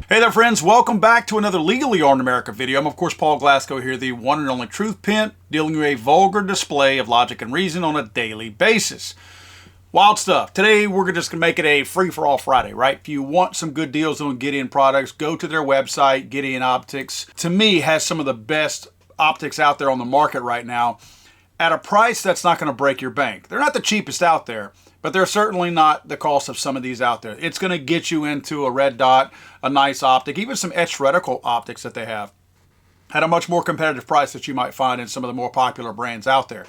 Hey there, friends. Welcome back to another Legally Armed America video. I'm, of course, Paul Glasgow here, the one and only truth pimp, dealing with a vulgar display of logic and reason on a daily basis. Wild stuff. Today, we're just going to make it a free-for-all Friday, right? If you want some good deals on Gideon products, go to their website, Gideon Optics. To me, has some of the best optics out there on the market right now at a price that's not going to break your bank. They're not the cheapest out there, but they're certainly not the cost of some of these out there. It's going to get you into a red dot, a nice optic, even some etched reticle optics that they have at a much more competitive price that you might find in some of the more popular brands out there.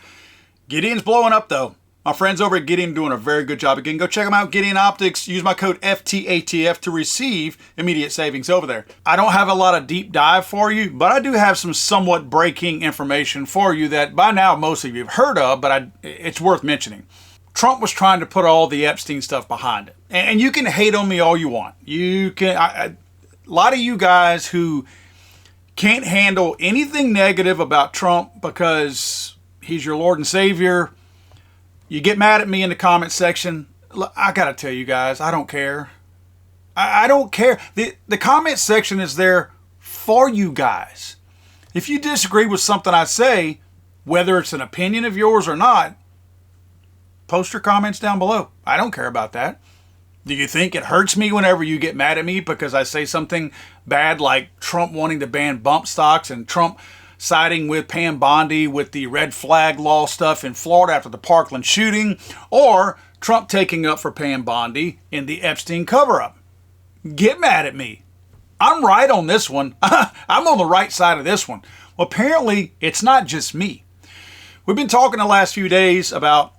Gideon's blowing up though. My friends over at Gideon are doing a very good job. Again, go check them out, Gideon Optics. Use my code FTATF to receive immediate savings over there. I don't have a lot of deep dive for you, but I do have some somewhat breaking information for you that by now most of you have heard of, but it's worth mentioning. Trump was trying to put all the Epstein stuff behind it. And you can hate on me all you want. A lot of you guys who can't handle anything negative about Trump because he's your Lord and Savior, you get mad at me in the comment section. Look, I gotta tell you guys, I don't care. I don't care. The comment section is there for you guys. If you disagree with something I say, whether it's an opinion of yours or not, post your comments down below. I don't care about that. Do you think it hurts me whenever you get mad at me because I say something bad like Trump wanting to ban bump stocks and Trump siding with Pam Bondi with the red flag law stuff in Florida after the Parkland shooting, or Trump taking up for Pam Bondi in the Epstein cover-up? Get mad at me. I'm right on this one. I'm on the right side of this one. Well, apparently, it's not just me. We've been talking the last few days about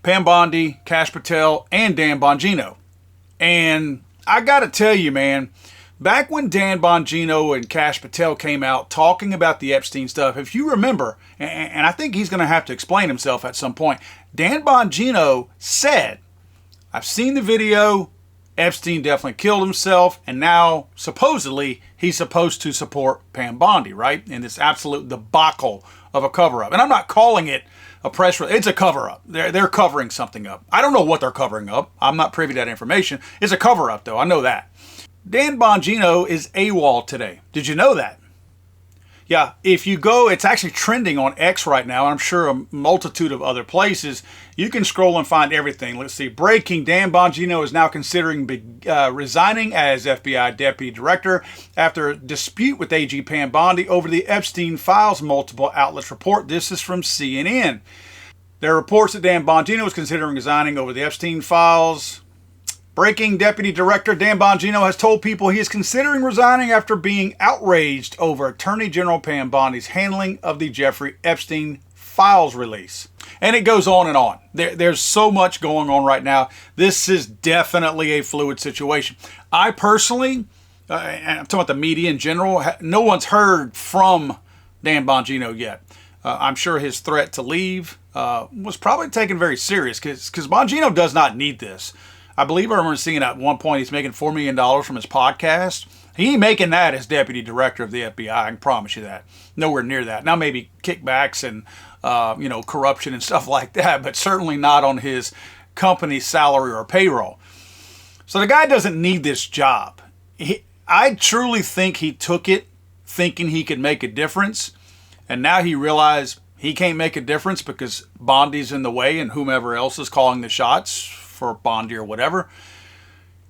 Pam Bondi, Patel, and Dan Bongino. And I got to tell you, man, back when Dan Bongino and Patel came out talking about the Epstein stuff, if you remember, and I think he's going to have to explain himself at some point, Dan Bongino said, I've seen the video, Epstein definitely killed himself, and now, supposedly, he's supposed to support Pam Bondi, right? In this absolute debacle of a cover-up. And I'm not calling it a press release. It's a cover-up. They're covering something up. I don't know what they're covering up. I'm not privy to that information. It's a cover-up, though. I know that. Dan Bongino is AWOL today. Did you know that? Yeah, if you go, it's actually trending on X right now. I'm sure a multitude of other places. You can scroll and find everything. Let's see. Breaking, Dan Bongino is now considering resigning as FBI Deputy Director after a dispute with AG Pam Bondi over the Epstein files, multiple outlets report. This is from CNN. There are reports that Dan Bongino is considering resigning over the Epstein files. Breaking, Deputy Director Dan Bongino has told people he is considering resigning after being outraged over Attorney General Pam Bondi's handling of the Jeffrey Epstein files release. And it goes on and on. There's so much going on right now. This is definitely a fluid situation. I personally, and I'm talking about the media in general, no one's heard from Dan Bongino yet. I'm sure his threat to leave was probably taken very serious because Bongino does not need this. I believe I remember seeing at one point he's making $4 million from his podcast. He ain't making that as Deputy Director of the FBI, I can promise you that. Nowhere near that. Now maybe kickbacks and corruption and stuff like that, but certainly not on his company's salary or payroll. So the guy doesn't need this job. I truly think he took it thinking he could make a difference, and now he realized he can't make a difference because Bondi's in the way and whomever else is calling the shots for Bondi or whatever.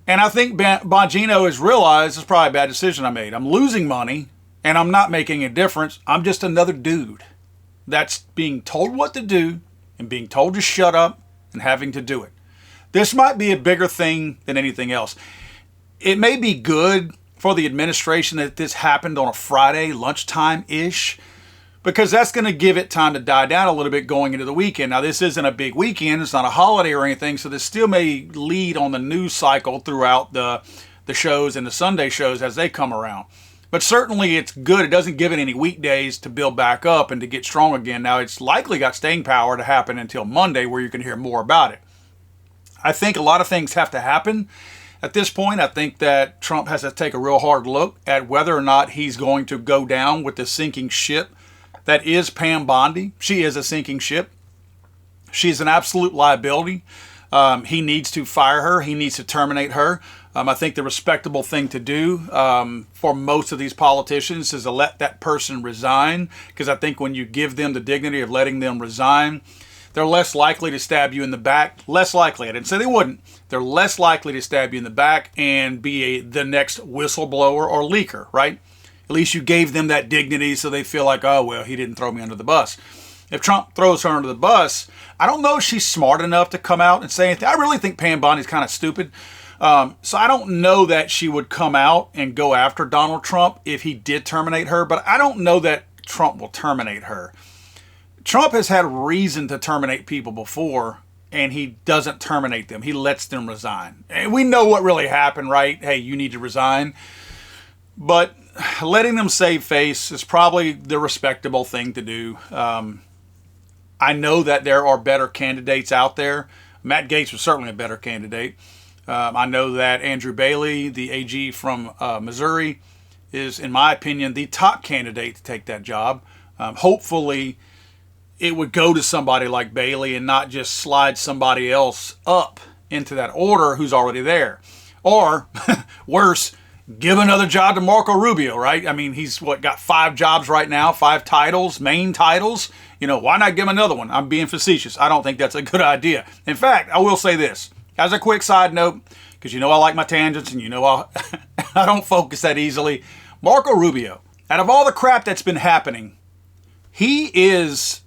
And I think Bongino has realized it's probably a bad decision I made. I'm losing money and I'm not making a difference. I'm just another dude that's being told what to do and being told to shut up and having to do it. This might be a bigger thing than anything else. It may be good for the administration that this happened on a Friday lunchtime-ish, because that's going to give it time to die down a little bit going into the weekend. Now, this isn't a big weekend. It's not a holiday or anything, so this still may lead on the news cycle throughout the shows and the Sunday shows as they come around. But certainly it's good. It doesn't give it any weekdays to build back up and to get strong again. Now, it's likely got staying power to happen until Monday where you can hear more about it. I think a lot of things have to happen. At this point, I think that Trump has to take a real hard look at whether or not he's going to go down with the sinking ship that is Pam Bondi. She is a sinking ship. She's an absolute liability. He needs to fire her. He needs to terminate her. I think the respectable thing to do for most of these politicians is to let that person resign, because I think when you give them the dignity of letting them resign, they're less likely to stab you in the back. Less likely. I didn't say they wouldn't. They're less likely to stab you in the back and be the next whistleblower or leaker, right? At least you gave them that dignity so they feel like, oh, well, he didn't throw me under the bus. If Trump throws her under the bus, I don't know if she's smart enough to come out and say anything. I really think Pam Bondi's kind of stupid. So I don't know that she would come out and go after Donald Trump if he did terminate her, but I don't know that Trump will terminate her. Trump has had reason to terminate people before, and he doesn't terminate them. He lets them resign. And we know what really happened, right? Hey, you need to resign. But letting them save face is probably the respectable thing to do. I know that there are better candidates out there. Matt Gaetz was certainly a better candidate. I know that Andrew Bailey, the AG from Missouri, is, in my opinion, the top candidate to take that job. Hopefully, it would go to somebody like Bailey and not just slide somebody else up into that order who's already there. Or, worse, give another job to Marco Rubio, right? I mean, he's, got 5 jobs right now, 5 titles, main titles. Why not give him another one? I'm being facetious. I don't think that's a good idea. In fact, I will say this. As a quick side note, because I like my tangents and I don't focus that easily. Marco Rubio, out of all the crap that's been happening, he is,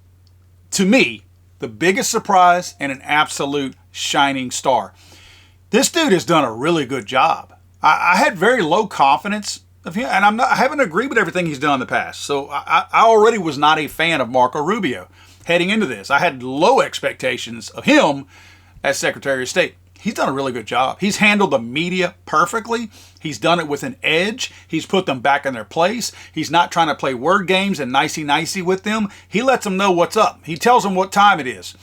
to me, the biggest surprise and an absolute shining star. This dude has done a really good job. I had very low confidence of him, and I haven't agreed with everything he's done in the past. So I already was not a fan of Marco Rubio heading into this. I had low expectations of him as Secretary of State. He's done a really good job. He's handled the media perfectly. He's done it with an edge. He's put them back in their place. He's not trying to play word games and nicey-nicey with them. He lets them know what's up. He tells them what time it is.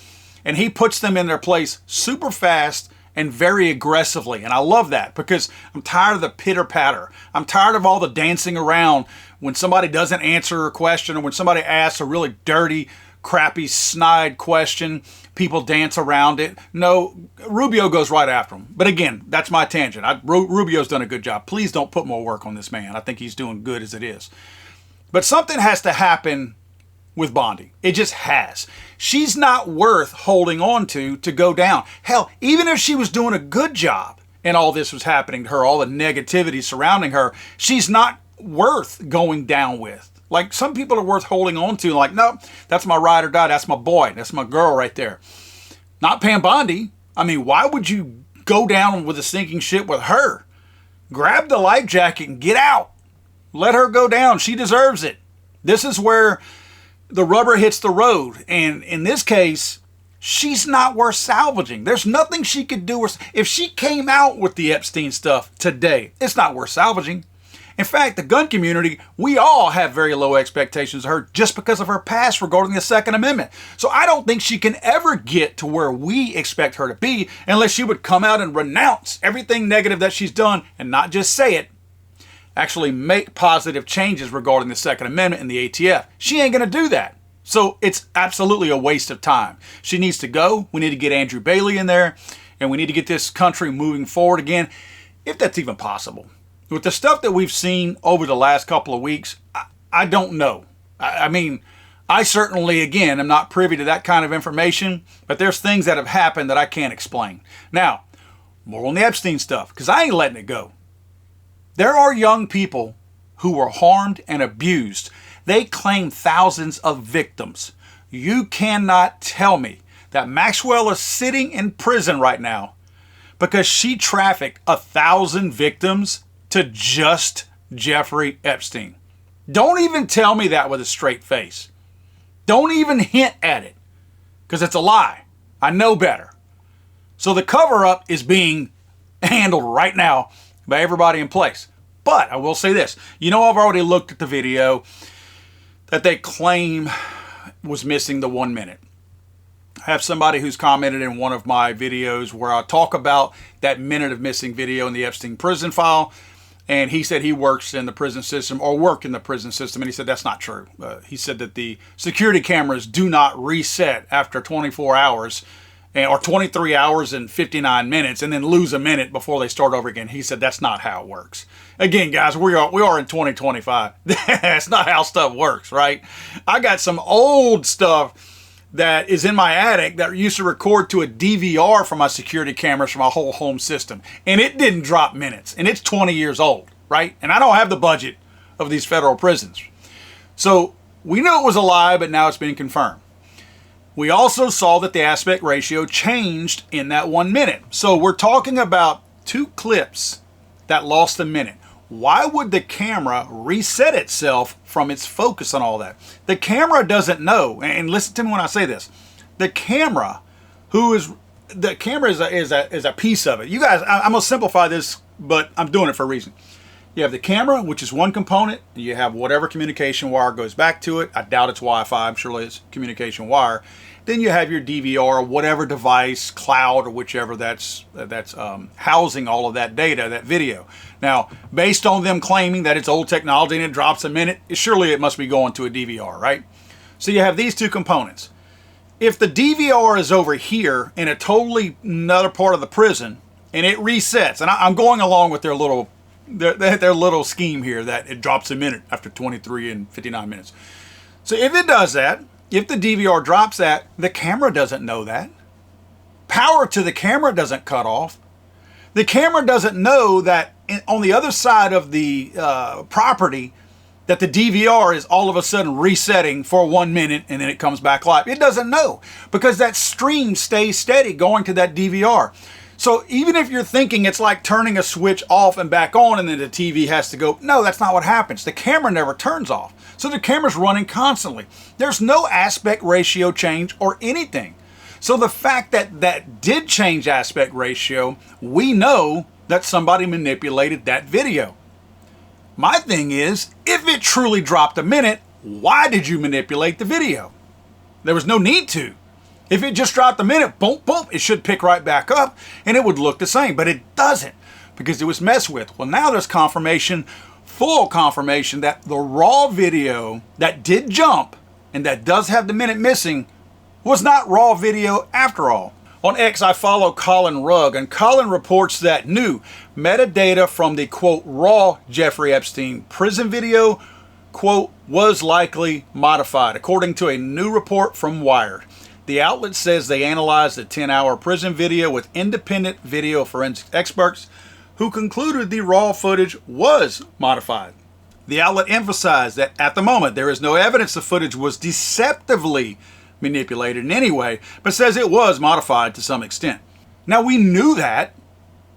And he puts them in their place super fast and very aggressively. And I love that because I'm tired of the pitter-patter. I'm tired of all the dancing around when somebody doesn't answer a question or when somebody asks a really dirty, crappy, snide question. People dance around it. No, Rubio goes right after him. But again, that's my tangent. Rubio's done a good job. Please don't put more work on this man. I think he's doing good as it is. But something has to happen with Bondi. It just has. She's not worth holding on to go down. Hell, even if she was doing a good job and all this was happening to her, all the negativity surrounding her, she's not worth going down with. Like, some people are worth holding on to. Like, no, that's my ride or die. That's my boy. That's my girl right there. Not Pam Bondi. I mean, why would you go down with a sinking ship with her? Grab the life jacket and get out. Let her go down. She deserves it. This is where the rubber hits the road. And in this case, she's not worth salvaging. There's nothing she could do. If she came out with the Epstein stuff today, it's not worth salvaging. In fact, the gun community, we all have very low expectations of her just because of her past regarding the Second Amendment. So I don't think she can ever get to where we expect her to be unless she would come out and renounce everything negative that she's done and not just say it, actually make positive changes regarding the Second Amendment and the ATF. She ain't going to do that. So it's absolutely a waste of time. She needs to go. We need to get Andrew Bailey in there, and we need to get this country moving forward again, if that's even possible. With the stuff that we've seen over the last couple of weeks, I don't know. I mean, I certainly, again, am not privy to that kind of information, but there's things that have happened that I can't explain. Now, more on the Epstein stuff, because I ain't letting it go. There are young people who were harmed and abused. They claim thousands of victims. You cannot tell me that Maxwell is sitting in prison right now because she trafficked 1,000 victims to just Jeffrey Epstein. Don't even tell me that with a straight face. Don't even hint at it, because it's a lie. I know better. So the cover-up is being handled right now by everybody in place. But I will say this. I've already looked at the video that they claim was missing the 1 minute. I have somebody who's commented in one of my videos where I talk about that minute of missing video in the Epstein prison file. And he said he works in the prison system or worked in the prison system. And he said that's not true. He said that the security cameras do not reset after 24 hours or 23 hours and 59 minutes and then lose a minute before they start over again. He said that's not how it works. Again, guys, we are in 2025. That's not how stuff works, right? I got some old stuff that is in my attic that used to record to a DVR from my security cameras for my whole home system. And it didn't drop minutes. And it's 20 years old, right? And I don't have the budget of these federal prisons. So we knew it was a lie, but now it's been confirmed. We also saw that the aspect ratio changed in that 1 minute. So we're talking about 2 clips that lost a minute. Why would the camera reset itself from its focus on all that? The camera doesn't know, and listen to me when I say this. The camera is a piece of it. You guys, I'm gonna simplify this, but I'm doing it for a reason. You have the camera, which is one component, and you have whatever communication wire goes back to it. I doubt it's Wi-Fi, I'm sure it's communication wire. Then you have your DVR, whatever device, cloud, or whichever that's housing all of that data, that video. Now, based on them claiming that it's old technology and it drops a minute, surely it must be going to a DVR, right? So you have these 2 components. If the DVR is over here in a totally another part of the prison and it resets, and I'm going along with their little scheme here that it drops a minute after 23 and 59 minutes. So if it does that, if the DVR drops that, the camera doesn't know that. Power to the camera doesn't cut off. The camera doesn't know that on the other side of the property that the DVR is all of a sudden resetting for 1 minute and then it comes back live. It doesn't know because that stream stays steady going to that DVR. So even if you're thinking it's like turning a switch off and back on and then the TV has to go, no, that's not what happens. The camera never turns off. So the camera's running constantly. There's no aspect ratio change or anything. So the fact that that did change aspect ratio, we know that somebody manipulated that video. My thing is, if it truly dropped a minute, why did you manipulate the video? There was no need to. If it just dropped a minute, boom, boom, it should pick right back up and it would look the same, but it doesn't because it was messed with. Well, now there's confirmation, full confirmation that the raw video that did jump and that does have the minute missing was not raw video after all. On X, I follow Colin Rugg, and Colin reports that new metadata from the, quote, raw Jeffrey Epstein prison video, quote, was likely modified, according to a new report from Wired. The outlet says they analyzed the 10-hour prison video with independent video forensic experts who concluded the raw footage was modified. The outlet emphasized that at the moment there is no evidence the footage was deceptively manipulated in any way, but says it was modified to some extent. Now we knew that,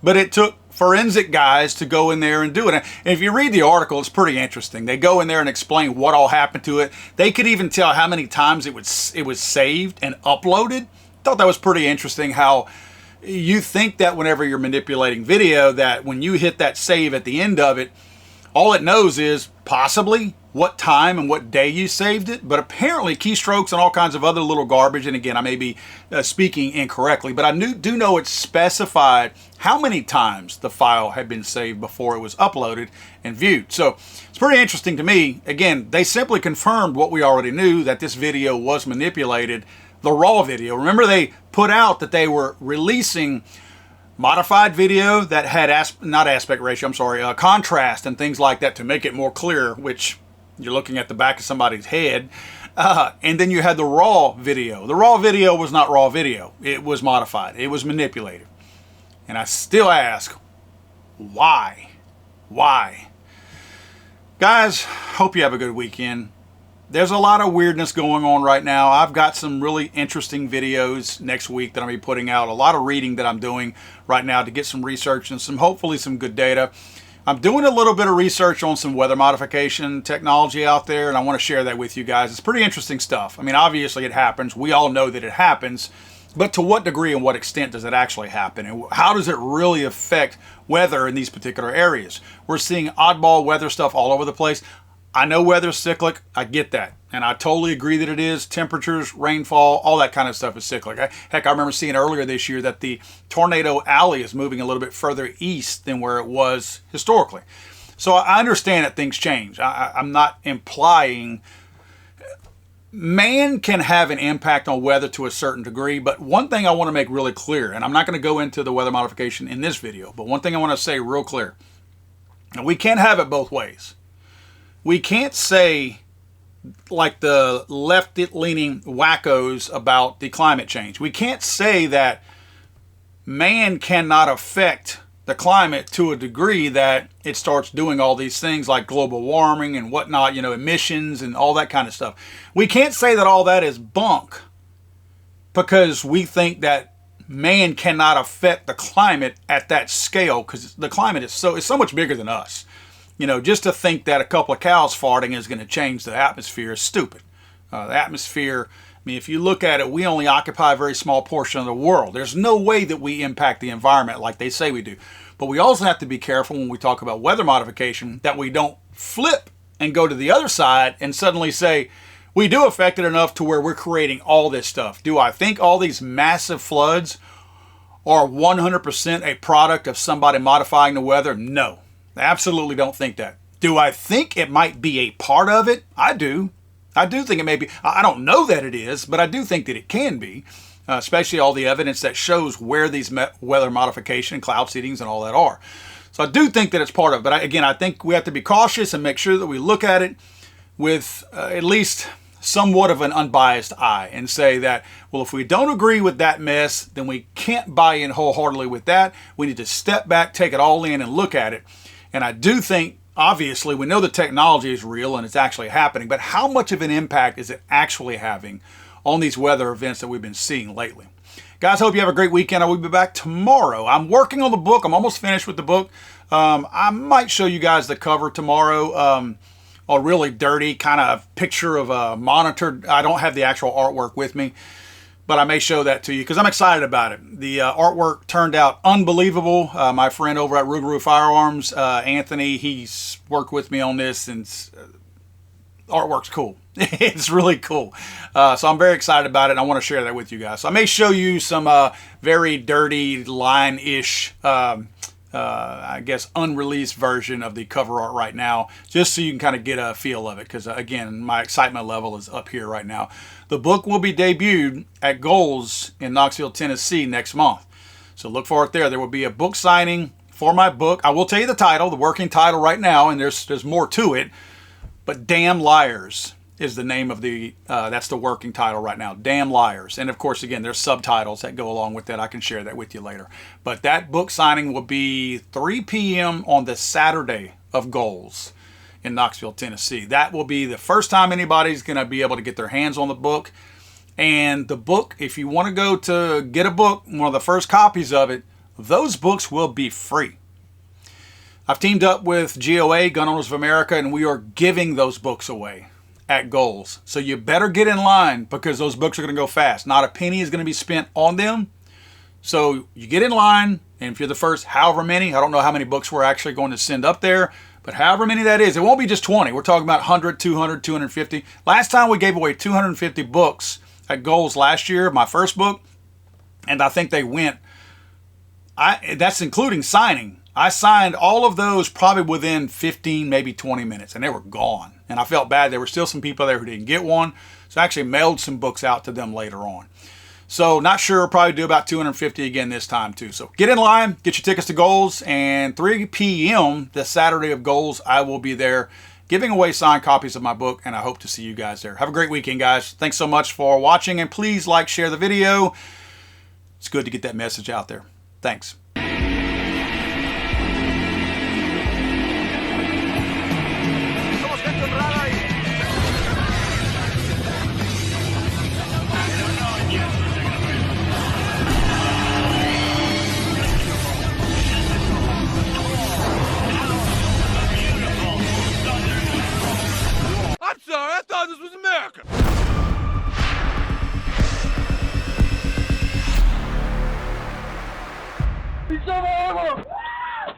but it took forensic guys to go in there and do it. And if you read the article, it's pretty interesting. They go in there and explain what all happened to it. They could even tell how many times it was saved and uploaded. Thought that was pretty interesting how you think that whenever you're manipulating video that when you hit that save at the end of it, all it knows is possibly what time and what day you saved it, but apparently keystrokes and all kinds of other little garbage, and again, I may be speaking incorrectly, but I do know it specified how many times the file had been saved before it was uploaded and viewed. So it's pretty interesting to me. Again, they simply confirmed what we already knew, that this video was manipulated, the raw video. Remember, they put out that they were releasing modified video that had contrast and things like that to make it more clear, which you're looking at the back of somebody's head. And then you had the raw video. The raw video was not raw video. It was modified. It was manipulated. And I still ask, why? Why? Guys, hope you have a good weekend. There's a lot of weirdness going on right now. I've got some really interesting videos next week that I'll be putting out. A lot of reading that I'm doing right now to get some research and hopefully some good data. I'm doing a little bit of research on some weather modification technology out there, and I want to share that with you guys. It's pretty interesting stuff. I mean, obviously it happens. We all know that it happens. But to what degree and what extent does it actually happen? And how does it really affect weather in these particular areas? We're seeing oddball weather stuff all over the place. I know weather's cyclic. I get that. And I totally agree that it is. Temperatures, rainfall, all that kind of stuff is cyclic. Heck, I remember seeing earlier this year that the tornado alley is moving a little bit further east than where it was historically. So I understand that things change. I'm not implying man can have an impact on weather to a certain degree, but one thing I want to make really clear, and I'm not going to go into the weather modification in this video, but one thing I want to say real clear, and we can't have it both ways. We can't say, like the left-leaning wackos about the climate change, we can't say that man cannot affect the climate to a degree that it starts doing all these things like global warming and whatnot, emissions and all that kind of stuff. We can't say that all that is bunk because we think that man cannot affect the climate at that scale, because the climate is so much bigger than us. Just to think that a couple of cows farting is going to change the atmosphere is stupid. The atmosphere, if you look at it, we only occupy a very small portion of the world. There's no way that we impact the environment like they say we do. But we also have to be careful when we talk about weather modification that we don't flip and go to the other side and suddenly say, we do affect it enough to where we're creating all this stuff. Do I think all these massive floods are 100% a product of somebody modifying the weather? No, I absolutely don't think that. Do I think it might be a part of it? I do. I do think it may be. I don't know that it is, but I do think that it can be, especially all the evidence that shows where these weather modification, cloud seedings, and all that are. So I do think that it's part of it. But again, I think we have to be cautious and make sure that we look at it with at least somewhat of an unbiased eye and say that, well, if we don't agree with that mess, then we can't buy in wholeheartedly with that. We need to step back, take it all in, and look at it. And I do think, obviously, we know the technology is real and it's actually happening, but how much of an impact is it actually having on these weather events that we've been seeing lately? Guys, hope you have a great weekend. I will be back tomorrow. I'm working on the book. I'm almost finished with the book. I might show you guys the cover tomorrow. A really dirty kind of picture of a monitor. I don't have the actual artwork with me, but I may show that to you because I'm excited about it. The artwork turned out unbelievable. My friend over at Rubio Firearms, Anthony, he's worked with me on this, and artwork's cool. It's really cool. So I'm very excited about it, and I want to share that with you guys. So I may show you some very dirty line-ish, I guess, unreleased version of the cover art right now, just so you can kind of get a feel of it, because, again, my excitement level is up here right now. The book will be debuted at Goals in Knoxville, Tennessee next month. So look for it there. There will be a book signing for my book. I will tell you the title, the working title right now, and there's more to it, but Damn Liars is the name of the, that's the working title right now, Damn Liars. And of course, again, there's subtitles that go along with that. I can share that with you later. But that book signing will be 3 p.m. on the Saturday of Goals in Knoxville, Tennessee. That will be the first time anybody's going to be able to get their hands on the book. And the book, if you want to go to get a book, one of the first copies of it, those books will be free. I've teamed up with GOA, Gun Owners of America, and we are giving those books away at Goals. So you better get in line because those books are going to go fast. Not a penny is going to be spent on them. So you get in line, and if you're the first, however many, I don't know how many books we're actually going to send up there, but however many that is, it won't be just 20. We're talking about 100, 200, 250. Last time we gave away 250 books at Goals last year, my first book, and I think they went, that's including signing. I signed all of those probably within 15, maybe 20 minutes, and they were gone. And I felt bad. There were still some people there who didn't get one. So I actually mailed some books out to them later on. So not sure, we'll probably do about 250 again this time too. So get in line, get your tickets to Goals, and 3 p.m. the Saturday of Goals, I will be there giving away signed copies of my book, and I hope to see you guys there. Have a great weekend, guys. Thanks so much for watching, and please like, share the video. It's good to get that message out there. Thanks.